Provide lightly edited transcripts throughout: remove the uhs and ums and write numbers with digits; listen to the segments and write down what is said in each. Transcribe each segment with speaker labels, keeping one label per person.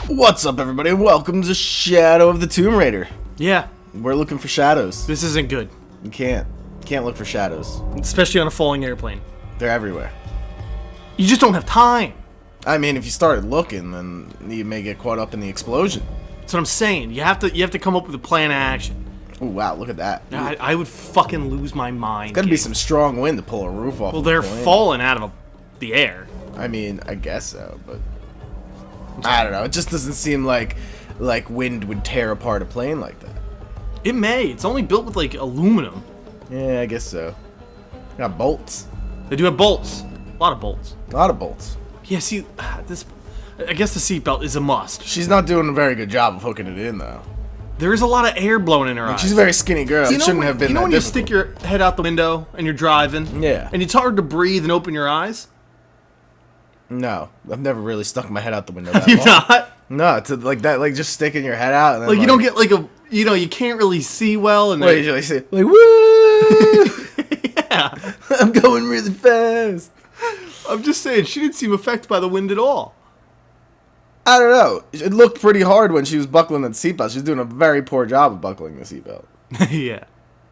Speaker 1: What's up, everybody? Welcome to Shadow of the Tomb Raider.
Speaker 2: Yeah,
Speaker 1: We're looking for shadows.
Speaker 2: this isn't good.
Speaker 1: You can't look for shadows.
Speaker 2: Especially on a falling airplane.
Speaker 1: They're everywhere.
Speaker 2: You just don't have time.
Speaker 1: I mean, if you started looking, then you may get caught up in the explosion.
Speaker 2: That's what I'm saying. You have to come up with a plan of action.
Speaker 1: Oh wow, look at that.
Speaker 2: I would fucking lose my mind.
Speaker 1: Gotta be some strong wind to pull a roof off.
Speaker 2: Well,
Speaker 1: of
Speaker 2: they're
Speaker 1: the plane.
Speaker 2: falling out of the air.
Speaker 1: I mean, I guess so, but I don't know. It just doesn't seem like wind would tear apart a plane like that.
Speaker 2: It may. It's only built with like aluminum.
Speaker 1: Yeah, I guess so. Got bolts.
Speaker 2: They do have bolts. A lot of bolts.
Speaker 1: A lot of bolts.
Speaker 2: Yeah. See, this. I guess the seatbelt is a must.
Speaker 1: She's not doing a very good job of hooking it in, though.
Speaker 2: There is a lot of air blowing in her eyes.
Speaker 1: She's a very skinny girl. It shouldn't have been
Speaker 2: You know
Speaker 1: that
Speaker 2: when
Speaker 1: difficult.
Speaker 2: you stick your head out the window and you're driving?
Speaker 1: Yeah.
Speaker 2: And it's hard to breathe and open your eyes?
Speaker 1: No, I've never really stuck my head out the window that
Speaker 2: You
Speaker 1: long.
Speaker 2: not?
Speaker 1: No, to like that, like just sticking your head out and then,
Speaker 2: Like you don't get like a, you can't really see well, and
Speaker 1: What did you like say? Like woo!
Speaker 2: yeah.
Speaker 1: I'm going really fast.
Speaker 2: I'm just saying she didn't seem affected by the wind at all.
Speaker 1: I don't know. It looked pretty hard when she was buckling that seatbelt. She was doing a very poor job of buckling the seatbelt.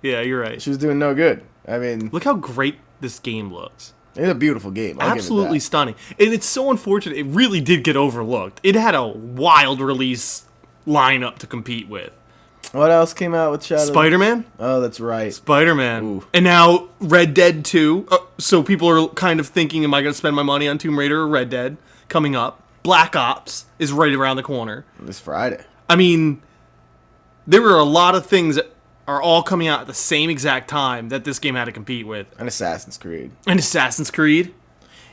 Speaker 2: yeah, you're right.
Speaker 1: She was doing no good. I mean,
Speaker 2: Look how great this game looks.
Speaker 1: it's a beautiful game. I'll
Speaker 2: Absolutely
Speaker 1: give it
Speaker 2: stunning, and it's so unfortunate. It really did get overlooked. It had a wild release lineup to compete with.
Speaker 1: that. What else came out with Shadow?
Speaker 2: Spider-Man.
Speaker 1: Oh, that's right.
Speaker 2: Spider-Man.
Speaker 1: Ooh.
Speaker 2: And now Red Dead 2. So people are kind of thinking, am I going to spend my money on Tomb Raider or Red Dead coming up? Black Ops is right around the corner.
Speaker 1: This Friday.
Speaker 2: I mean, there were a lot of things that are all coming out at the same exact time that this game had to compete with.
Speaker 1: And Assassin's Creed.
Speaker 2: And Assassin's Creed,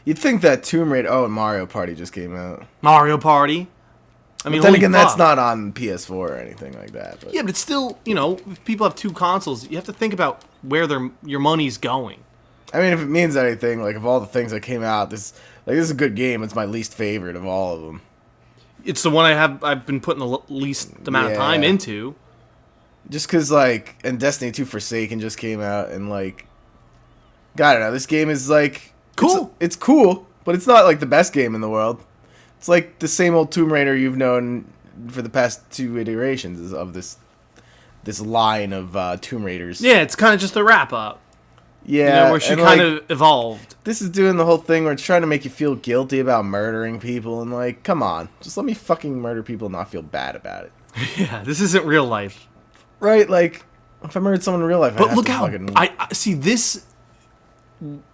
Speaker 1: You'd think that Tomb Raider. Oh, and Mario Party just came out.
Speaker 2: Mario Party. I mean,
Speaker 1: But then
Speaker 2: holy
Speaker 1: again, that's
Speaker 2: fuck.
Speaker 1: not on PS4 or anything like that. But.
Speaker 2: Yeah, but it's still, if people have two consoles, you have to think about where your money's going.
Speaker 1: I mean, if it means anything, like of all the things that came out, this is a good game. It's my least favorite of all of them.
Speaker 2: It's the one I've been putting the least amount of time
Speaker 1: Yeah.
Speaker 2: into.
Speaker 1: Just because, like, and Destiny 2 Forsaken just came out, and, like, I don't know, this game is, like...
Speaker 2: Cool.
Speaker 1: It's cool, but it's not, like, the best game in the world. It's like the same old Tomb Raider you've known for the past two iterations of this line of Tomb Raiders.
Speaker 2: Yeah, it's kind of just a wrap-up.
Speaker 1: Yeah,
Speaker 2: where she
Speaker 1: and,
Speaker 2: kind
Speaker 1: like,
Speaker 2: of evolved.
Speaker 1: This is doing the whole thing where it's trying to make you feel guilty about murdering people, and, like, come on. Just let me fucking murder people and not feel bad about it.
Speaker 2: Yeah, this isn't real life.
Speaker 1: Right, like, if I murdered someone in real life, I'd
Speaker 2: But
Speaker 1: have
Speaker 2: look
Speaker 1: to
Speaker 2: how
Speaker 1: fucking...
Speaker 2: I see this.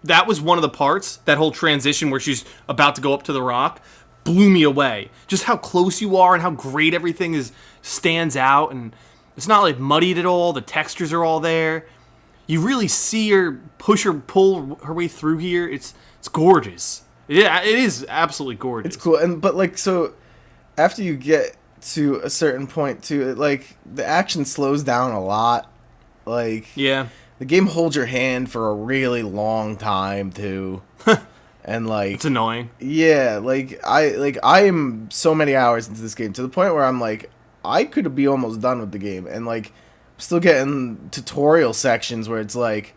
Speaker 2: That was one of the parts. That whole transition where she's about to go up to the rock blew me away. Just how close you are and how great everything stands out, and it's not like muddied at all. The textures are all there. You really see her push or pull her way through here. It's gorgeous. Yeah, it is absolutely gorgeous.
Speaker 1: It's cool, but like, so after you get to a certain point too, like the action slows down a lot. Like,
Speaker 2: Yeah.
Speaker 1: the game holds your hand for a really long time too, and like,
Speaker 2: It's annoying.
Speaker 1: yeah, I am so many hours into this game to the point where I'm like, I could be almost done with the game, and like, I'm still getting tutorial sections where it's like,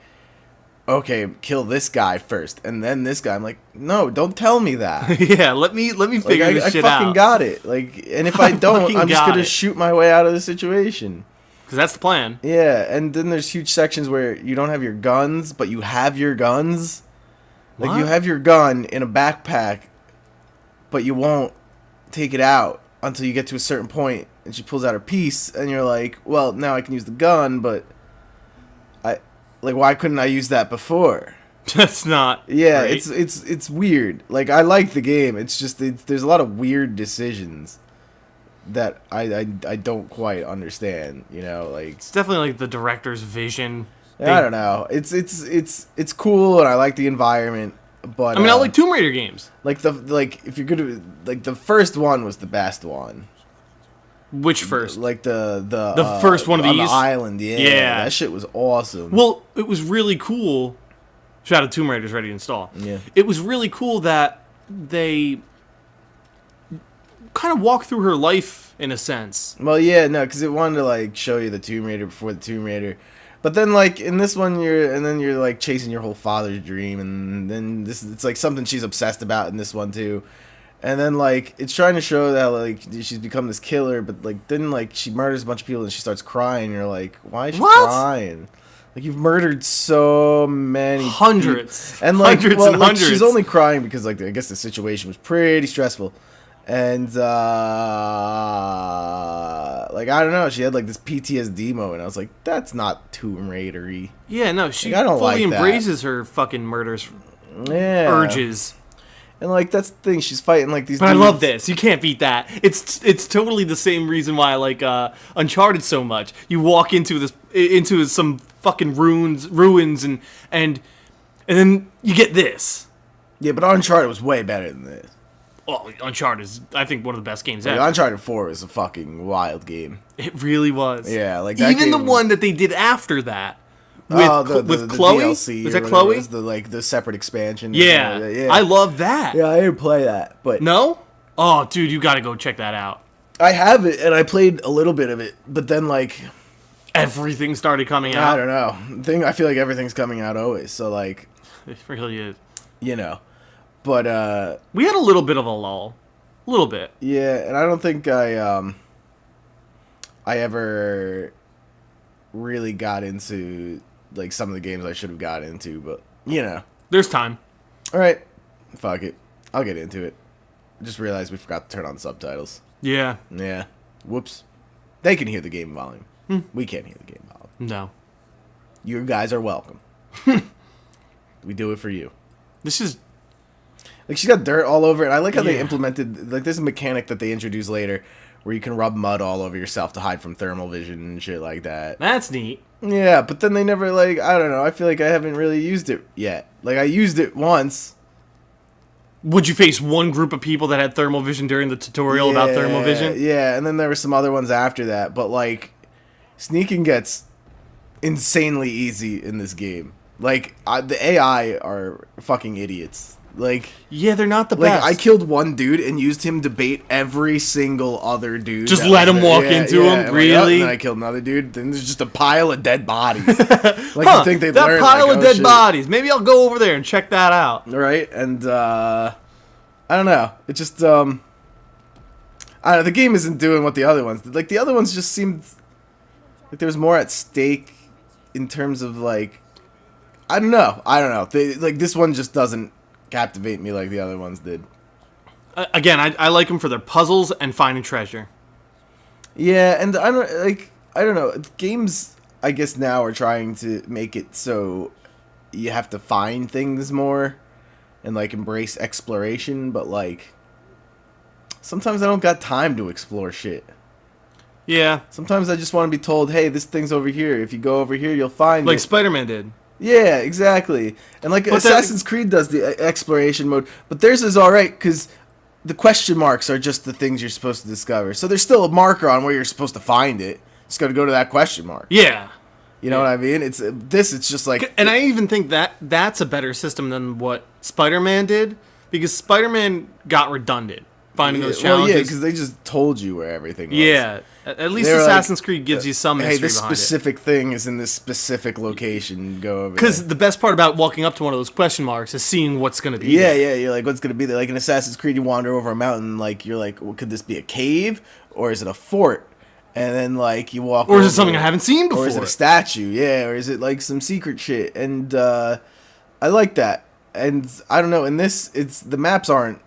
Speaker 1: okay, kill this guy first, and then this guy. I'm like, no, don't tell me that.
Speaker 2: Yeah, let me figure
Speaker 1: Like,
Speaker 2: this
Speaker 1: I
Speaker 2: shit
Speaker 1: fucking
Speaker 2: out.
Speaker 1: got it. Like, and if I don't,
Speaker 2: fucking
Speaker 1: I'm just
Speaker 2: got
Speaker 1: gonna
Speaker 2: it.
Speaker 1: shoot my way out of the situation.
Speaker 2: Because that's the plan.
Speaker 1: Yeah, and then there's huge sections where you don't have your guns, but you have your guns. Like,
Speaker 2: What?
Speaker 1: you have your gun in a backpack, but you won't take it out until you get to a certain point, and she pulls out her piece, and you're like, well, now I can use the gun, but why couldn't I use that before?
Speaker 2: That's not.
Speaker 1: Yeah,
Speaker 2: great.
Speaker 1: it's weird. Like, I like the game. It's just there's a lot of weird decisions that I don't quite understand. Like,
Speaker 2: It's definitely like the director's vision.
Speaker 1: I don't know. It's cool, and I like the environment. But
Speaker 2: I mean, I like Tomb Raider games.
Speaker 1: if you're gonna like, the first one was the best one.
Speaker 2: Which first?
Speaker 1: Like the
Speaker 2: first one of
Speaker 1: on
Speaker 2: these?
Speaker 1: the island. Yeah,
Speaker 2: Yeah.
Speaker 1: that shit was awesome.
Speaker 2: Well, it was really cool. Shout out Tomb Raider's ready to install.
Speaker 1: Yeah.
Speaker 2: It was really cool that they kind of walk through her life in a sense.
Speaker 1: Well, yeah, no, because it wanted to like show you the Tomb Raider before the Tomb Raider, but then like in this one you're like chasing your whole father's dream, and then it's like something she's obsessed about in this one too, And then, like, it's trying to show that, like, she's become this killer, but, like, then, like, she murders a bunch of people and she starts crying. And you're like, why is she crying? Like, you've murdered so many
Speaker 2: hundreds.
Speaker 1: people. And, like,
Speaker 2: hundreds
Speaker 1: well,
Speaker 2: and
Speaker 1: like,
Speaker 2: hundreds.
Speaker 1: she's only crying because, like, I guess the situation was pretty stressful. And, like, I don't know. She had, like, this PTSD moment. I was like, that's not Tomb Raider-y.
Speaker 2: Yeah, no, she
Speaker 1: like, I don't
Speaker 2: fully
Speaker 1: like that.
Speaker 2: embraces her fucking murderous urges.
Speaker 1: And, like, that's the thing. She's fighting, like, these
Speaker 2: But
Speaker 1: dudes.
Speaker 2: I love this. You can't beat that. It's totally the same reason why I like Uncharted so much. You walk into some fucking ruins and then you get this.
Speaker 1: Yeah, but Uncharted was way better than this.
Speaker 2: Well, Uncharted is, I think, one of the best games
Speaker 1: Like,
Speaker 2: ever.
Speaker 1: Uncharted 4 was a fucking wild game.
Speaker 2: It really was.
Speaker 1: Yeah, like that
Speaker 2: even
Speaker 1: game,
Speaker 2: the one that they did after that with
Speaker 1: the
Speaker 2: Chloe.
Speaker 1: DLC
Speaker 2: Was
Speaker 1: or
Speaker 2: that
Speaker 1: whatever
Speaker 2: Chloe?
Speaker 1: it was, the separate expansion.
Speaker 2: Yeah,
Speaker 1: Yeah.
Speaker 2: I love that.
Speaker 1: Yeah, I didn't play that, but
Speaker 2: No? Oh, dude, you got to go check that out.
Speaker 1: I have it, and I played a little bit of it, but then like
Speaker 2: Everything started coming out.
Speaker 1: I don't know. I feel like everything's coming out always, so like
Speaker 2: It really is.
Speaker 1: you know, but
Speaker 2: We had a little bit of a lull. A little bit.
Speaker 1: yeah, and I don't think I ever really got into like some of the games I should have got into, but you know.
Speaker 2: There's time.
Speaker 1: All right, fuck it, I'll get into it. Just realized we forgot to turn on subtitles.
Speaker 2: Yeah.
Speaker 1: Yeah, whoops. They can hear the game volume. We can't hear the game volume.
Speaker 2: No.
Speaker 1: You guys are welcome. We do it for you.
Speaker 2: This is...
Speaker 1: Like, she's got dirt all over it. I like how they
Speaker 2: Yeah.
Speaker 1: implemented, like, there's a mechanic that they introduce later where you can rub mud all over yourself to hide from thermal vision and shit like that.
Speaker 2: That's neat.
Speaker 1: Yeah, but then they never, like, I don't know. I feel like I haven't really used it yet. Like, I used it once.
Speaker 2: Would you face one group of people that had thermal vision during the tutorial about thermal vision?
Speaker 1: Yeah, and then there were some other ones after that. But, like, sneaking gets insanely easy in this game. Like, the AI are fucking idiots. Like,
Speaker 2: Yeah, they're not the
Speaker 1: like
Speaker 2: best.
Speaker 1: I killed one dude and used him to bait every single other dude.
Speaker 2: Just
Speaker 1: that
Speaker 2: let
Speaker 1: was
Speaker 2: him
Speaker 1: there.
Speaker 2: walk
Speaker 1: Yeah,
Speaker 2: into
Speaker 1: yeah.
Speaker 2: him?
Speaker 1: And
Speaker 2: Really?
Speaker 1: and then I killed another dude. Then there's just a pile of dead bodies. Like,
Speaker 2: Huh,
Speaker 1: you think they'd
Speaker 2: that
Speaker 1: learn,
Speaker 2: pile
Speaker 1: like,
Speaker 2: of
Speaker 1: oh,
Speaker 2: dead
Speaker 1: shit.
Speaker 2: bodies. Maybe I'll go over there and check that out.
Speaker 1: Right? And, I don't know. It just, I don't know. The game isn't doing what the other ones did. Like, the other ones just seemed like there was more at stake in terms of, like, I don't know. Like, this one just doesn't captivate me like the other ones did.
Speaker 2: Again, I like them for their puzzles and finding treasure.
Speaker 1: Yeah, and I don't know. Games, I guess, now are trying to make it so you have to find things more and, like, embrace exploration, but, like, sometimes I don't got time to explore shit.
Speaker 2: Yeah,
Speaker 1: Sometimes I just want to be told, hey, this thing's over here. If you go over here, you'll find
Speaker 2: like
Speaker 1: it.
Speaker 2: Spider-Man did.
Speaker 1: Yeah, exactly. And, like,
Speaker 2: But
Speaker 1: Assassin's Creed does the exploration mode, but theirs is alright, because the question marks are just the things you're supposed to discover. So there's still a marker on where you're supposed to find it. Just got to go to that question mark.
Speaker 2: Yeah.
Speaker 1: You know what I mean? It's just like...
Speaker 2: And I even think that's a better system than what Spider-Man did, because Spider-Man got redundant finding those
Speaker 1: Well,
Speaker 2: challenges.
Speaker 1: yeah, because they just told you where everything was.
Speaker 2: Yeah, at least
Speaker 1: They were
Speaker 2: Assassin's
Speaker 1: like,
Speaker 2: Creed gives you some
Speaker 1: Hey,
Speaker 2: mystery
Speaker 1: this
Speaker 2: behind it.
Speaker 1: specific thing is in this specific location. Go over
Speaker 2: Because
Speaker 1: there.
Speaker 2: the best part about walking up to one of those question marks is seeing what's going to be
Speaker 1: Yeah,
Speaker 2: there.
Speaker 1: yeah, you're like, what's going to be there? Like in Assassin's Creed, you wander over a mountain, like, you're like, well, could this be a cave? Or is it a fort? And then, like, you walk
Speaker 2: Or is
Speaker 1: over
Speaker 2: it something I haven't seen before?
Speaker 1: Or is it a statue? Yeah, or is it, like, some secret shit? And, I like that. And, I don't know, in this, the maps aren't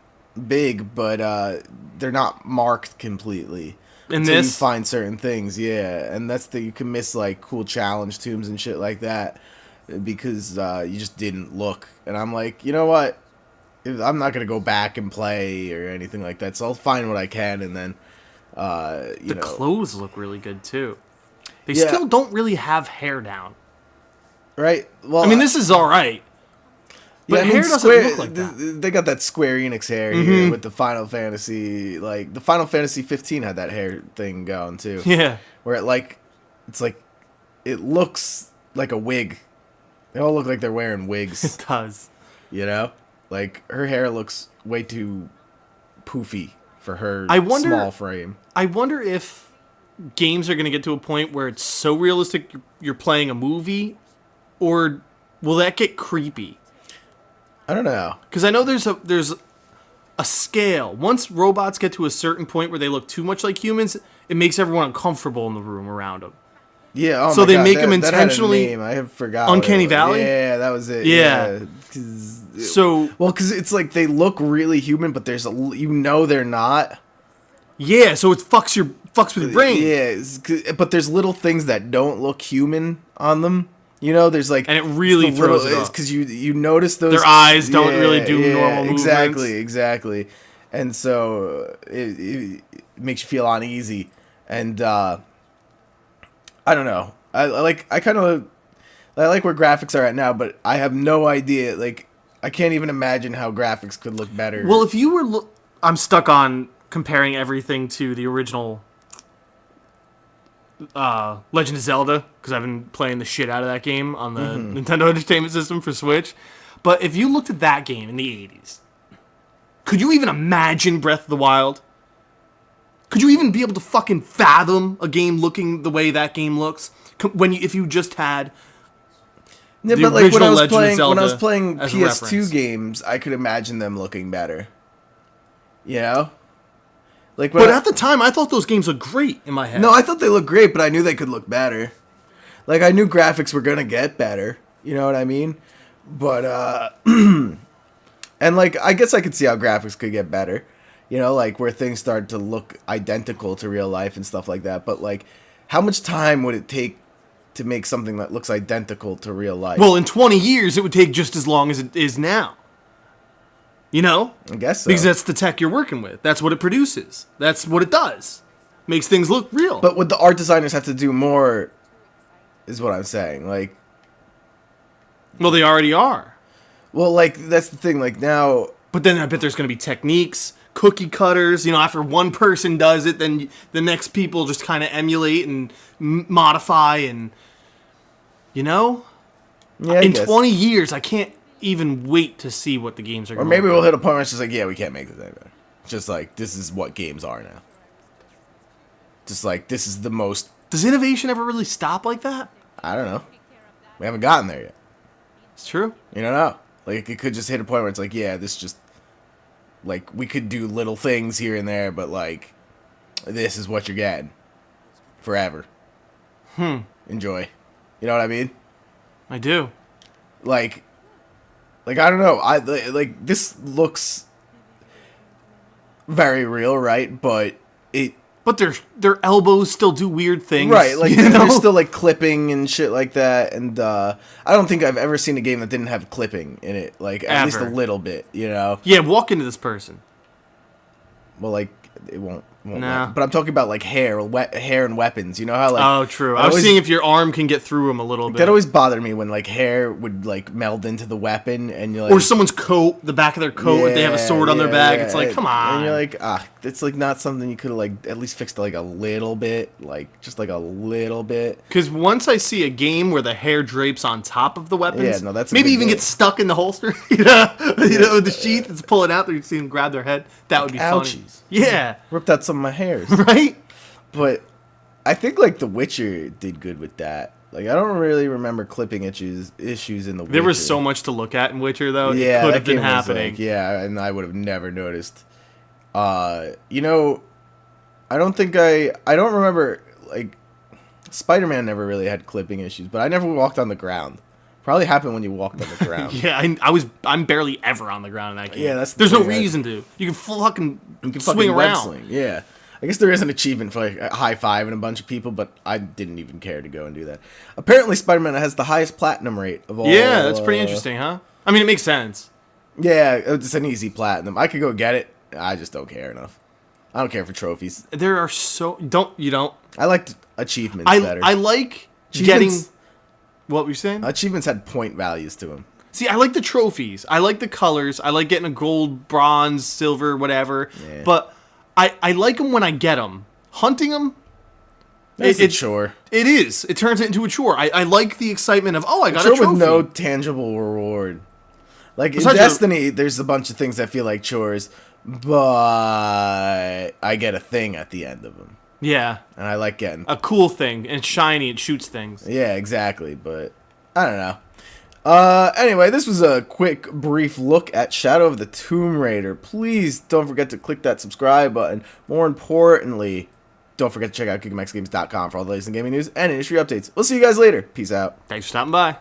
Speaker 1: big, but, they're not marked completely.
Speaker 2: In
Speaker 1: Until you
Speaker 2: this?
Speaker 1: find certain things, yeah. And that's you can miss, like, cool challenge tombs and shit like that because, you just didn't look. And I'm like, you know what? I'm not going to go back and play or anything like that, so I'll find what I can and then,
Speaker 2: The clothes look really good, too. They
Speaker 1: Yeah.
Speaker 2: still don't really have hair down.
Speaker 1: Right? Well,
Speaker 2: I mean, this is all right. But hair doesn't look like that.
Speaker 1: They got that Square Enix hair here with the Final Fantasy. Like, the Final Fantasy 15 had that hair thing going, too.
Speaker 2: Yeah.
Speaker 1: Where it looks like a wig. They all look like they're wearing wigs.
Speaker 2: It does.
Speaker 1: You know? Like, her hair looks way too poofy for her small frame.
Speaker 2: I wonder if games are going to get to a point where it's so realistic you're playing a movie, or will that get creepy?
Speaker 1: I don't know.
Speaker 2: Because I know there's a scale. Once robots get to a certain point where they look too much like humans, it makes everyone uncomfortable in the room around them.
Speaker 1: Yeah. Oh
Speaker 2: So
Speaker 1: my
Speaker 2: they
Speaker 1: God,
Speaker 2: make them
Speaker 1: that had a
Speaker 2: intentionally
Speaker 1: name. I have forgot. what it
Speaker 2: Uncanny
Speaker 1: was.
Speaker 2: Valley?
Speaker 1: Yeah, that was it.
Speaker 2: Yeah. So
Speaker 1: Because it's like they look really human, but they're not.
Speaker 2: yeah, so it fucks with your brain.
Speaker 1: Yeah, but there's little things that don't look human on them. You know, there's like,
Speaker 2: And it really throws it off.
Speaker 1: because you notice those.
Speaker 2: Their eyes don't really do normal movements.
Speaker 1: Exactly, and so it makes you feel uneasy, and I don't know. I like where graphics are at now, but I have no idea. Like, I can't even imagine how graphics could look better.
Speaker 2: Well, if you were, I'm stuck on comparing everything to the original Legend of Zelda, because I've been playing the shit out of that game on the Nintendo Entertainment System for Switch. But if you looked at that game in the 80s, could you even imagine Breath of the Wild? Could you even be able to fucking fathom a game looking the way that game looks? If you just had
Speaker 1: yeah,
Speaker 2: the
Speaker 1: but like
Speaker 2: original Legend of
Speaker 1: when
Speaker 2: Zelda
Speaker 1: I was playing
Speaker 2: as a
Speaker 1: PS2
Speaker 2: reference.
Speaker 1: games, I could imagine them looking better. You know? Like,
Speaker 2: But at the time, I thought those games looked great in my head.
Speaker 1: no, I thought they looked great, but I knew they could look better. Like, I knew graphics were gonna get better. You know what I mean? But and like, I guess I could see how graphics could get better. You know, like where things start to look identical to real life and stuff like that. But like, how much time would it take to make something that looks identical to real life?
Speaker 2: Well, in 20 years, it would take just as long as it is now. You know?
Speaker 1: I guess so.
Speaker 2: Because that's the tech you're working with. That's what it produces. That's what it does. Makes things look real.
Speaker 1: But would the art designers have to do more, is what I'm saying. Like,
Speaker 2: well, they already are.
Speaker 1: well, like, that's the thing. Like, now,
Speaker 2: But then I bet there's going to be techniques, cookie cutters. You know, after one person does it, then the next people just kind of emulate and modify and, you know?
Speaker 1: yeah, I
Speaker 2: In
Speaker 1: guess.
Speaker 2: 20 years, I can't even wait to see what the games are
Speaker 1: Or
Speaker 2: going
Speaker 1: maybe
Speaker 2: to
Speaker 1: we'll hit a point where it's just like, yeah, we can't make this anymore. Just like, this is what games are now. Just like, this is the most,
Speaker 2: Does innovation ever really stop like that?
Speaker 1: I don't know. We haven't gotten there yet.
Speaker 2: It's true.
Speaker 1: You don't know. Like, it could just hit a point where it's like, yeah, this just, like, we could do little things here and there, but like, this is what you're getting. Forever. Enjoy. You know what I mean?
Speaker 2: I do.
Speaker 1: Like, I don't know. Like this looks very real, right? But it
Speaker 2: But their elbows still do weird things.
Speaker 1: right, like
Speaker 2: you know?
Speaker 1: there's still like clipping and shit like that. And I don't think I've ever seen a game that didn't have clipping in it. Like at least a
Speaker 2: Ever.
Speaker 1: little bit, you know.
Speaker 2: Yeah, walk into this person.
Speaker 1: Well, like it won't.
Speaker 2: Nah.
Speaker 1: But I'm talking about like hair and weapons. You know how like
Speaker 2: Oh, true. I was
Speaker 1: always-
Speaker 2: seeing if your arm can get through them a little bit.
Speaker 1: that always bothered me when like hair would like meld into the weapon and you're like,
Speaker 2: Or someone's coat, the back of their coat, if they have a sword on their back.
Speaker 1: yeah,
Speaker 2: It's like, come on.
Speaker 1: And you're like, it's like not something you could have like at least fixed like a little bit, like just like a little bit.
Speaker 2: Because once I see a game where the hair drapes on top of the weapons,
Speaker 1: Yeah, no, that's a
Speaker 2: maybe
Speaker 1: good
Speaker 2: even
Speaker 1: game.
Speaker 2: gets stuck in the holster, you know, the sheath is pulling out. You see them grab their head. That would be funny.
Speaker 1: Ouchies.
Speaker 2: Yeah,
Speaker 1: Ripped out some of my hairs.
Speaker 2: right.
Speaker 1: But I think like The Witcher did good with that. Like I don't really remember clipping issues in The Witcher.
Speaker 2: There was so much to look at in Witcher, though.
Speaker 1: Yeah,
Speaker 2: it could
Speaker 1: that
Speaker 2: have been
Speaker 1: game was,
Speaker 2: happening.
Speaker 1: like, yeah, and I would have never noticed. You know, I don't remember like Spider-Man never really had clipping issues, but I never walked on the ground. Probably happened when you walked on the ground.
Speaker 2: Yeah, I'm barely ever on the ground in that game.
Speaker 1: Yeah, that's the
Speaker 2: there's no
Speaker 1: thing,
Speaker 2: reason to. You can fucking
Speaker 1: You can
Speaker 2: swing
Speaker 1: fucking web
Speaker 2: around.
Speaker 1: swing. Yeah. I guess there is an achievement for like a high five and a bunch of people, but I didn't even care to go and do that. Apparently, Spider-Man has the highest platinum rate of all.
Speaker 2: Yeah, that's pretty interesting, huh? I mean, it makes sense.
Speaker 1: Yeah, it's an easy platinum. I could go get it. I just don't care enough. I don't care for trophies.
Speaker 2: There are don't.
Speaker 1: I liked achievements better.
Speaker 2: I like
Speaker 1: Achievements-
Speaker 2: getting. What were you saying?
Speaker 1: Achievements had point values to them.
Speaker 2: See, I like the trophies. I like the colors. I like getting a gold, bronze, silver, whatever.
Speaker 1: Yeah.
Speaker 2: But I like them when I get them. Hunting them,
Speaker 1: It's a chore.
Speaker 2: it is. It turns it into a chore. I like the excitement of, oh, I got a
Speaker 1: Chore
Speaker 2: trophy.
Speaker 1: with no tangible reward. Like
Speaker 2: Besides
Speaker 1: in Destiny, there's a bunch of things that feel like chores, but I get a thing at the end of them,
Speaker 2: Yeah,
Speaker 1: and I like getting.
Speaker 2: a cool thing. And it's shiny. It shoots things.
Speaker 1: Yeah, exactly. But I don't know. Anyway, this was a quick, brief look at Shadow of the Tomb Raider. Please don't forget to click that subscribe button. More importantly, don't forget to check out GigamaxGames.com for all the latest in gaming news and industry updates. We'll see you guys later. Peace out.
Speaker 2: Thanks for stopping by.